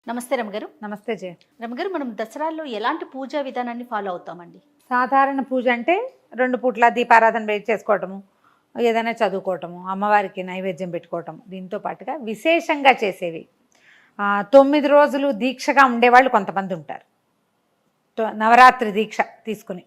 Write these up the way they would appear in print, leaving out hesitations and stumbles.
నమస్తే రమగారు. నమస్తే జయ. రమగారు, మనం దసరాల్లో ఎలాంటి పూజా విధానాన్ని ఫాలో అవుతామండి? సాధారణ పూజ అంటే 2 పూట్ల దీపారాధన చేసుకోవటము, ఏదైనా చదువుకోవటము, అమ్మవారికి నైవేద్యం పెట్టుకోవటం. దీంతో పాటుగా విశేషంగా చేసేవి 9 రోజులు దీక్షగా ఉండేవాళ్ళు కొంతమంది ఉంటారు. నవరాత్రి దీక్ష తీసుకుని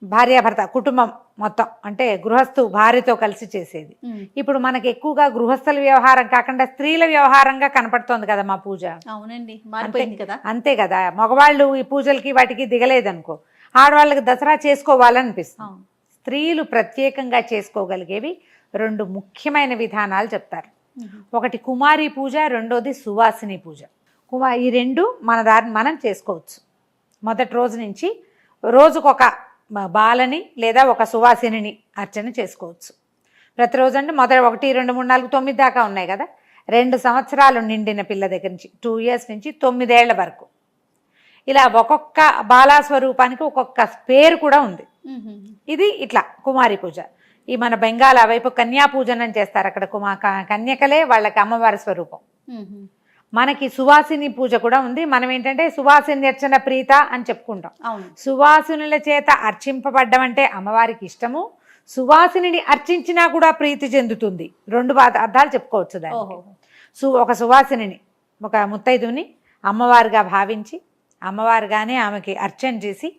భార్యాభర్త కుటుంబం మొత్తం అంటే గృహస్థు భార్యతో కలిసి చేసేది. ఇప్పుడు మనకి ఎక్కువగా గృహస్థుల వ్యవహారం కాకుండా స్త్రీల వ్యవహారంగా కనపడుతోంది కదా మా పూజ. అవునండి, మారిపోయింది కదా. అంతే కదా, మగవాళ్ళు ఈ పూజలకి వాటికి దిగలేదనుకో, ఆడవాళ్ళకి దసరా చేసుకోవాలనిపిస్తుంది. స్త్రీలు ప్రత్యేకంగా చేసుకోగలిగేవి 2 ముఖ్యమైన విధానాలు చెప్తారు. ఒకటి కుమారి పూజ, రెండోది సువాసిని పూజ. ఈ 2 మన దారిని మనం చేసుకోవచ్చు. మొదటి రోజు నుంచి రోజుకొక బాలని లేదా ఒక సువాసిని అర్చన చేసుకోవచ్చు. ప్రతిరోజు అంటే మొదటి 1, 2, 3, 4, 9 దాకా ఉన్నాయి కదా. 2 సంవత్సరాలు నిండిన పిల్ల దగ్గర నుంచి 2 years నుంచి 9 ఏళ్ల వరకు ఇలా ఒక్కొక్క బాలాస్వరూపానికి ఒక్కొక్క పేరు కూడా ఉంది. ఇది ఇట్లా కుమారి పూజ. ఈ మన బెంగాల్ వైపు కన్యా పూజనం చేస్తారు. అక్కడ కన్యకలే వాళ్ళకి అమ్మవారి స్వరూపం. మనకి సువాసిని పూజ కూడా ఉంది. మనం ఏంటంటే సువాసిని అర్చన ప్రీత అని చెప్పుకుంటాం. సువాసినుల చేత అర్చింపబడ్డం అంటే అమ్మవారికి ఇష్టము. సువాసిని అర్చించినా కూడా ప్రీతి చెందుతుంది. 2 అర్థాలు చెప్పుకోవచ్చు దానికి. ఒక సువాసిని, ఒక ముత్తైదుని అమ్మవారిగా భావించి అమ్మవారిగానే ఆమెకి అర్చన చేసి,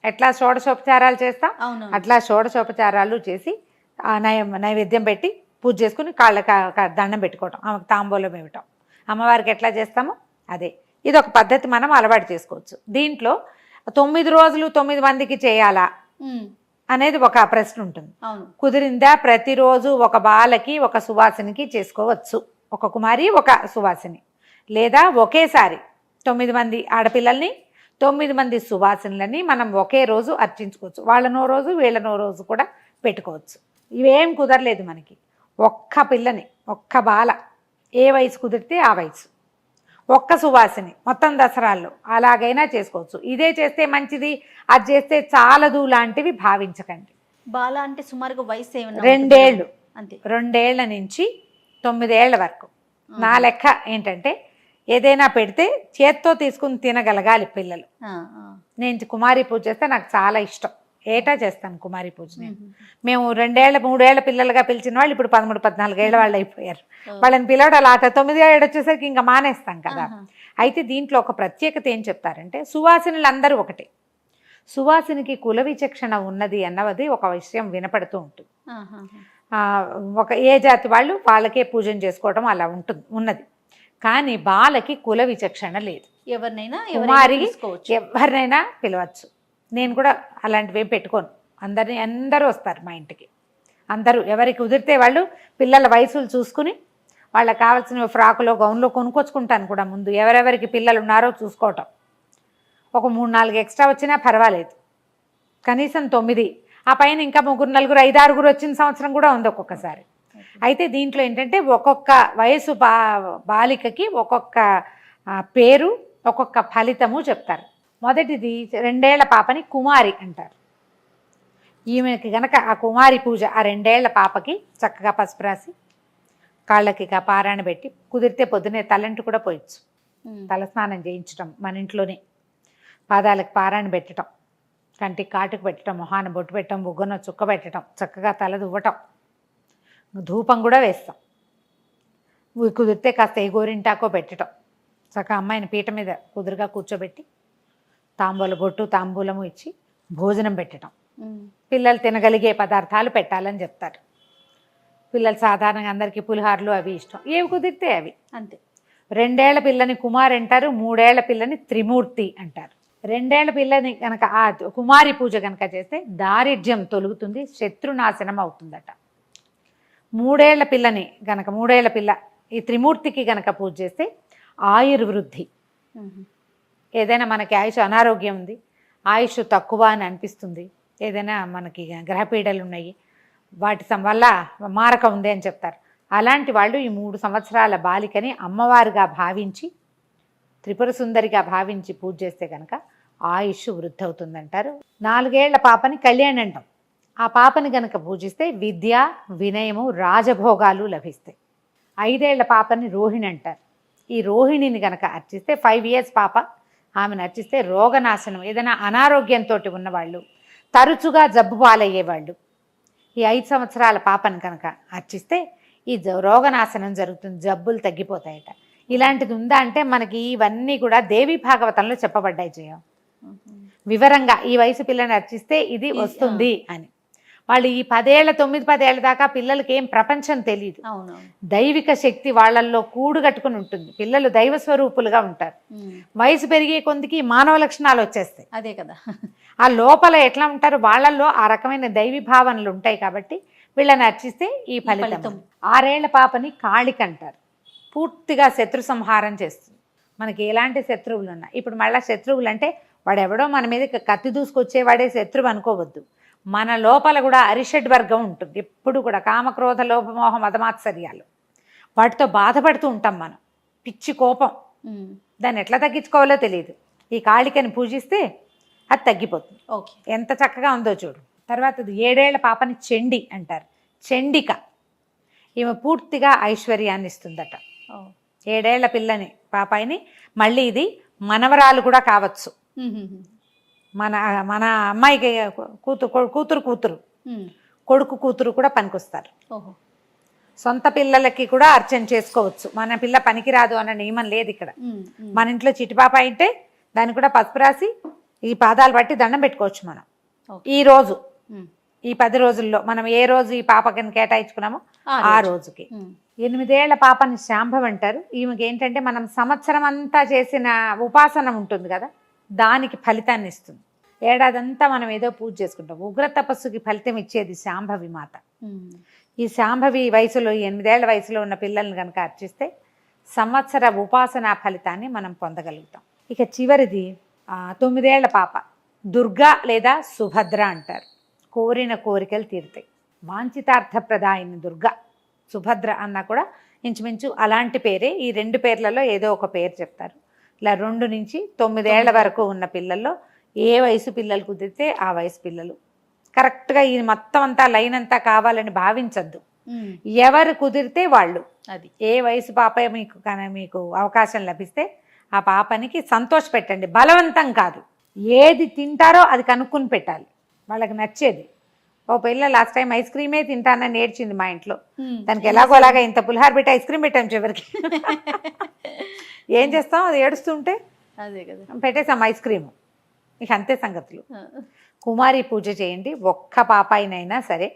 ఎట్లా షోడశోపచారాలు చేస్తాం అట్లా షోడశోపచారాలు చేసి నైవేద్యం పెట్టి పూజ చేసుకుని కాళ్ళ దండం పెట్టుకోవటం, ఆమెకు తాంబూలం ఇవ్వటం. అమ్మవారికి ఎట్లా చేస్తామో అదే. ఇది ఒక పద్ధతి మనం అలవాటు చేసుకోవచ్చు. దీంట్లో 9 రోజులు 9 మందికి చేయాలా అనేది ఒక ప్రశ్న ఉంటుంది. కుదిరిందా? ప్రతిరోజు ఒక బాలకి ఒక సువాసినికి చేసుకోవచ్చు. ఒక కుమారి ఒక సువాసిని, లేదా ఒకేసారి 9 మంది ఆడపిల్లల్ని 9 మంది సువాసినులని మనం ఒకే రోజు అర్చించుకోవచ్చు. వాళ్ళనో రోజు వీళ్ళనో రోజు కూడా పెట్టుకోవచ్చు. ఇవేం కుదరలేదు మనకి. ఒక్క పిల్లని, ఒక్క బాల, ఏ వయసు కుదిరితే ఆ వయసు, ఒక్క సువాసిని మొత్తం దసరాల్లో అలాగైనా చేసుకోవచ్చు. ఇదే చేస్తే మంచిది, అది చేస్తే చాలదు లాంటివి భావించకండి. బాల అంటే సుమారుగా వయసు ఏమన్నా 2 ఏళ్ళు, అంతే. 2 ఏళ్ల నుంచి 9 ఏళ్ల వరకు. నా లెక్క ఏంటంటే ఏదైనా పెడితే చేత్తో తీసుకుని తినగలగాలి పిల్లలు. నేను కుమారి పూజ చేస్తే నాకు చాలా ఇష్టం. ఏటా చేస్తాను కుమారి పూజని. మేము 2 ఏళ్ల 3 ఏళ్ల పిల్లలుగా పిలిచిన వాళ్ళు ఇప్పుడు 13, 14 ఏళ్ల వాళ్ళు అయిపోయారు. వాళ్ళని పిలవడాలి. 9 ఏళ్ళు వచ్చేసరికి ఇంకా మానేస్తాం కదా. అయితే దీంట్లో ఒక ప్రత్యేకత ఏం చెప్తారంటే, సువాసినులు అందరూ ఒకటే. సువాసినికి కుల విచక్షణ ఉన్నది అన్నది ఒక విషయం వినపడుతూ ఉంటుంది. ఒక ఏ జాతి వాళ్ళు వాళ్ళకే పూజన చేసుకోవడం అలా ఉన్నది. కానీ బాలకి కుల విచక్షణ లేదు. ఎవరినైనా పిలవచ్చు. నేను కూడా అలాంటివి పెట్టుకోను. అందరూ వస్తారు మా ఇంటికి. అందరూ ఎవరికి కుదిరితే వాళ్ళు పిల్లల వయసులు చూసుకుని వాళ్ళకి కావాల్సిన ఫ్రాకులో గౌన్లో కొనుక్కొచ్చుకుంటాను కూడా. ముందు ఎవరెవరికి పిల్లలు ఉన్నారో చూసుకోవటం. ఒక 3, 4 ఎక్స్ట్రా వచ్చినా పర్వాలేదు. కనీసం 9, ఆ పైన ఇంకా 3, 4, 5, 6 వచ్చిన సంవత్సరం కూడా ఉంది ఒక్కొక్కసారి. అయితే దీంట్లో ఏంటంటే ఒక్కొక్క వయసు బాలికకి ఒక్కొక్క పేరు, ఒక్కొక్క ఫలితము చెప్తారు. మొదటిది 2 ఏళ్ల పాపని కుమారి అంటారు. ఈమెకి గనక ఆ కుమారి పూజ, ఆ 2 ఏళ్ల పాపకి చక్కగా పసుపు రాసి కాళ్ళకి పారాయణ పెట్టి, కుదిరితే పొద్దునే తలంటు కూడా పోయచ్చు. తలస్నానం చేయించటం మన ఇంట్లోనే, పాదాలకు పారాయణ పెట్టడం, కంటికి కాటుకు పెట్టడం, మొహాన బొట్టు పెట్టడం, బుగ్గన చుక్క పెట్టడం, చక్కగా తల దువ్వటం, ధూపం కూడా వేస్తాం. కుదిరితే కాస్త ఏ గోరింటాకో పెట్టడం, చక్కగా అమ్మాయిని పీట మీద కుదురుగా కూర్చోబెట్టి బొట్టు తాంబూలము ఇచ్చి భోజనం పెట్టడం. పిల్లలు తినగలిగే పదార్థాలు పెట్టాలని చెప్తారు. పిల్లలు సాధారణంగా అందరికీ పులిహార్లు అవి ఇష్టం, ఏవి కుదిరితే అవి, అంతే. 2 ఏళ్ల పిల్లని కుమారి అంటారు, 3 ఏళ్ల పిల్లని త్రిమూర్తి అంటారు. 2 ఏళ్ల పిల్లని కనుక ఆ కుమారి పూజ కనుక చేస్తే దారిద్ర్యం తొలుగుతుంది, శత్రునాశనం అవుతుందట. 3 ఏళ్ల పిల్లని కనుక 3 ఏళ్ల పిల్ల ఈ త్రిమూర్తికి కనుక పూజ చేస్తే ఆయుర్వృద్ధి. ఏదైనా మనకి ఆయుష్ అనారోగ్యం ఉంది, ఆయుష్ తక్కువ అని అనిపిస్తుంది, ఏదైనా మనకి గ్రహపీడలు ఉన్నాయి, వాటి వల్ల మారకం ఉంది అని చెప్తారు. అలాంటి వాళ్ళు ఈ 3 సంవత్సరాల బాలికని అమ్మవారిగా భావించి, త్రిపుర సుందరిగా భావించి పూజ చేస్తే కనుక ఆయుష్ వృద్ధి అవుతుందంటారు. 4 ఏళ్ల పాపని కళ్యాణి అంటాం. ఆ పాపని కనుక పూజిస్తే విద్య, వినయము, రాజభోగాలు లభిస్తాయి. 5 ఏళ్ల పాపని రోహిణి అంటారు. ఈ రోహిణిని గనక అర్చిస్తే 5 years పాప ఆమెను అర్చిస్తే రోగనాశనం, ఏదైనా అనారోగ్యంతో ఉన్నవాళ్ళు, తరచుగా జబ్బు పాలయ్యేవాళ్ళు, ఈ 5 సంవత్సరాల పాపను కనుక అర్చిస్తే ఈ రోగనాశనం జరుగుతుంది, జబ్బులు తగ్గిపోతాయట. ఇలాంటిది ఉందా అంటే మనకి ఇవన్నీ కూడా దేవి భాగవతంలో చెప్పబడ్డాయి జయ, వివరంగా ఈ వయసు పిల్లని అర్చిస్తే ఇది వస్తుంది అని. వాళ్ళు ఈ 10 ఏళ్ళ 9-10 ఏళ్ళ దాకా పిల్లలకి ఏం ప్రపంచం తెలియదు. దైవిక శక్తి వాళ్ళల్లో కూడు కట్టుకుని ఉంటుంది. పిల్లలు దైవ స్వరూపులుగా ఉంటారు. వయసు పెరిగే కొందికి మానవ లక్షణాలు వచ్చేస్తాయి. అదే కదా, ఆ లోపల ఎట్లా ఉంటారు వాళ్ళల్లో ఆ రకమైన దైవీ భావనలు ఉంటాయి. కాబట్టి వీళ్ళని అర్చిస్తే ఈ ఫలితం. 6 ఏళ్ల పాపని కాళిక అంటారు. పూర్తిగా శత్రు సంహారం చేస్తుంది. మనకి ఎలాంటి శత్రువులు ఉన్నా, ఇప్పుడు మళ్ళీ శత్రువులు అంటే వాడెవడో మన మీద కత్తి దూసుకొచ్చేవాడే శత్రువు అనుకోవద్దు. మన లోపల కూడా అరిషడ్ వర్గం ఉంటుంది. ఎప్పుడు కూడా కామక్రోధ లోభమోహ మదమాత్సర్యాలు, వాటితో బాధపడుతూ ఉంటాం మనం. పిచ్చి కోపం, దాన్ని ఎట్లా తగ్గించుకోవాలో తెలియదు. ఈ కాళికని పూజిస్తే అది తగ్గిపోతుంది. ఓకే, ఎంత చక్కగా ఉందో చూడు. తర్వాత 7 ఏళ్ల పాపని చండి అంటారు. చండిక, ఈమె పూర్తిగా ఐశ్వర్యాన్ని ఇస్తుందట. 7 ఏళ్ల పిల్లని పాపాయిని, మళ్ళీ ఇది మనవరాలు కూడా కావచ్చు. మన మన అమ్మాయికి కూతురు కొడుకు కూతురు కూడా పనికొస్తారు. సొంత పిల్లలకి కూడా అర్చన చేసుకోవచ్చు. మన పిల్ల పనికిరాదు అన్న నియమం లేదు ఇక్కడ. మన ఇంట్లో చిటిపాప అయితే దాన్ని కూడా పసుపు రాసి ఈ పాదాలు బట్టి దండం పెట్టుకోవచ్చు మనం. ఈ రోజు ఈ 10 రోజుల్లో మనం ఏ రోజు ఈ పాపకి కేటాయించుకున్నామో ఆ రోజుకి. 8 ఏళ్ల పాపని శాంభవి అంటారు. ఈమెకి ఏంటంటే మనం సంవత్సరం అంతా చేసిన ఉపాసన ఉంటుంది కదా, దానికి ఫలితాన్ని ఇస్తుంది. ఏడాదంతా మనం ఏదో పూజ చేసుకుంటాం. ఉగ్ర తపస్సుకి ఫలితం ఇచ్చేది శాంభవి మాత. ఈ శాంభవి వయసులో 8 ఏళ్ల వయసులో ఉన్న పిల్లల్ని కనుక అర్చిస్తే సంవత్సర ఉపాసన ఫలితాన్ని మనం పొందగలుగుతాం. ఇక చివరిది 9 ఏళ్ల పాప దుర్గా లేదా సుభద్ర అంటారు. కోరిన కోరికలు తీరుతాయి. వాంఛితార్థప్రదాయిని దుర్గా. సుభద్ర అన్నా కూడా ఇంచుమించు అలాంటి పేరే. ఈ 2 పేర్లలో ఏదో ఒక పేరు చెప్తారు. ఇలా 2 నుంచి 9 ఏళ్ల వరకు ఉన్న పిల్లల్లో ఏ వయసు పిల్లలు కుదిరితే ఆ వయసు పిల్లలు. కరెక్ట్గా ఈ మొత్తం అంతా లైన్ అంతా కావాలని భావించద్దు. ఎవరు కుదిరితే వాళ్ళు, అది ఏ వయసు పాప మీకు అవకాశం లభిస్తే ఆ పాపనికి సంతోష పెట్టండి. బలవంతం కాదు. ఏది తింటారో అది కనుక్కుని పెట్టాలి, వాళ్ళకి నచ్చేది. ఓ పిల్ల లాస్ట్ టైం ఐస్ క్రీమే తింటానని నేర్చింది మా ఇంట్లో. దానికి ఎలాగోలాగా ఇంత పులిహార పెట్టి ఐస్ క్రీమ్ పెట్టాం చివరికి. ఏం చేస్తాం, అది ఏడుస్తుంటే అదే కదా పెట్టేసాం ఐస్ క్రీము. ఇక అంతే సంగతులు. కుమారి పూజ చేయండి. ఒక్క పాపాయినైనా సరే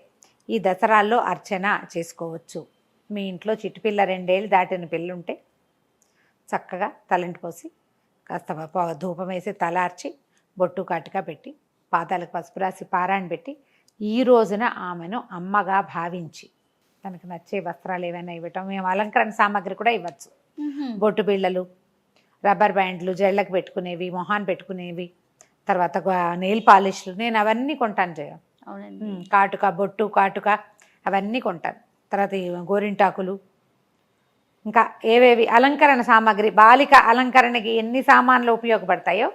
ఈ దసరాల్లో అర్చన చేసుకోవచ్చు. మీ ఇంట్లో చిట్టుపిల్ల 2 ఏళ్ళు దాటిన పిల్లుంటే చక్కగా తలంటి పోసి కాస్త ధూపం వేసి తలార్చి బొట్టు కాటుగా పెట్టి పాదాలకు పసుపు రాసి పారాయణ పెట్టి ఈ రోజున ఆమెను అమ్మగా భావించి తనకు నచ్చే వస్త్రాలు ఏమైనా ఇవ్వటం. మేము అలంకరణ సామాగ్రి కూడా ఇవ్వచ్చు. బొట్టు బిళ్ళలు, రబ్బర్ బ్యాండ్లు, జళ్ళకు పెట్టుకునేవి, మొహాన్ పెట్టుకునేవి, తర్వాత నెయిల్ పాలిష్లు, నేను అవన్నీ కొంటాను జయ. కాటుక, బొట్టు కాటుక అవన్నీ కొంటాను. తర్వాత గోరింటాకులు, ఇంకా ఏవేవి అలంకరణ సామాగ్రి, బాలిక అలంకరణకి ఎన్ని సామాన్లు ఉపయోగపడతాయో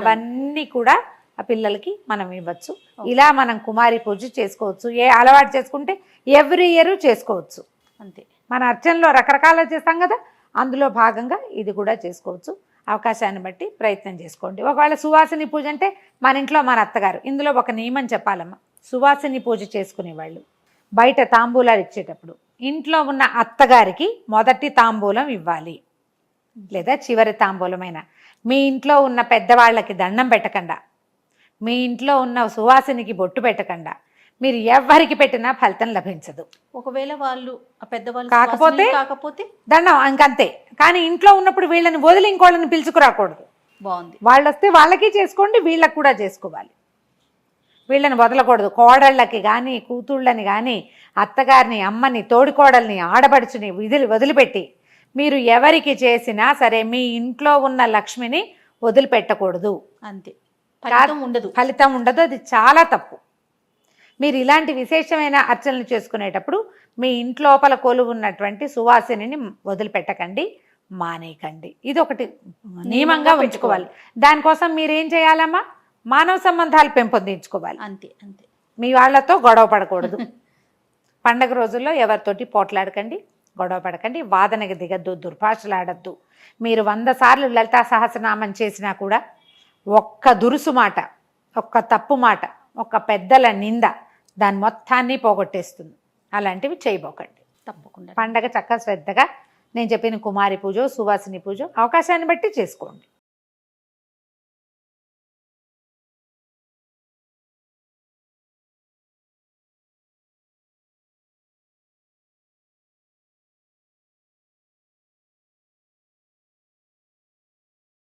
అవన్నీ కూడా ఆ పిల్లలకి మనం ఇవ్వచ్చు. ఇలా మనం కుమారి పూజ చేసుకోవచ్చు. ఏ అలవాటు చేసుకుంటే ఎవ్రీ ఇయర్ చేసుకోవచ్చు. అంతే. మన అర్చనలో రకరకాల చేస్తాం కదా, అందులో భాగంగా ఇది కూడా చేసుకోవచ్చు. అవకాశాన్ని బట్టి ప్రయత్నం చేసుకోండి. ఒకవేళ సువాసిని పూజ అంటే మన ఇంట్లో మన అత్తగారు. ఇందులో ఒక నియమం చెప్పాలమ్మా. సువాసిని పూజ చేసుకునేవాళ్ళు బయట తాంబూలాలు ఇచ్చేటప్పుడు ఇంట్లో ఉన్న అత్తగారికి మొదటి తాంబూలం ఇవ్వాలి, లేదా చివరి తాంబూలమైన. మీ ఇంట్లో ఉన్న పెద్దవాళ్ళకి దండం పెట్టకుండా, మీ ఇంట్లో ఉన్న సువాసినికి బొట్టు పెట్టకుండా మీరు ఎవరికి పెట్టినా ఫలితం లభించదు. ఒకవేళ వాళ్ళు పెద్దవాళ్ళు కాకపోతే దండం ఇంకంతే. కానీ ఇంట్లో ఉన్నప్పుడు వీళ్ళని వదిలి ఇంకోళ్ళని పిలుచుకురాకూడదు. బాగుంది. వాళ్ళు వస్తే వాళ్ళకి చేసుకోండి, వీళ్ళకి కూడా చేసుకోవాలి. వీళ్ళని వదలకూడదు. కోడళ్ళకి కానీ, కూతుళ్ళని కానీ, అత్తగారిని, అమ్మని, తోడికోడల్ని, ఆడపడుచుని వదిలిపెట్టి మీరు ఎవరికి చేసినా సరే మీ ఇంట్లో ఉన్న లక్ష్మిని వదిలిపెట్టకూడదు. అంతే. ఫలితం ఉండదు. అది చాలా తప్పు. మీరు ఇలాంటి విశేషమైన అర్చనలు చేసుకునేటప్పుడు మీ ఇంట్లోపల కొలువు ఉన్నటువంటి సువాసిని వదిలిపెట్టకండి, మానేయకండి. ఇది ఒకటి నియమంగా ఉంచుకోవాలి. దానికోసం మీరేం చేయాలమ్మా, మానవ సంబంధాలు పెంపొందించుకోవాలి. అంతే అంతే. మీ వాళ్ళతో గొడవ పడకూడదు. పండగ రోజుల్లో ఎవరితోటి పోట్లాడకండి. గొడవ పడకండి, వాదనకి దిగద్దు, దుర్భాషలాడద్దు. మీరు 100 సార్లు లలితా సహస్రనామం చేసినా కూడా ఒక్క దురుసు మాట, ఒక్క తప్పు మాట, ఒక పెద్దల నింద దాని మొత్తాన్ని పోగొట్టేస్తుంది. అలాంటివి చేయబోకండి. తప్పకుండా. పండగ చక్కగా శ్రద్ధగా నేను చెప్పిన కుమారి పూజ, సువాసిని పూజ అవకాశాన్ని బట్టి చేసుకోండి.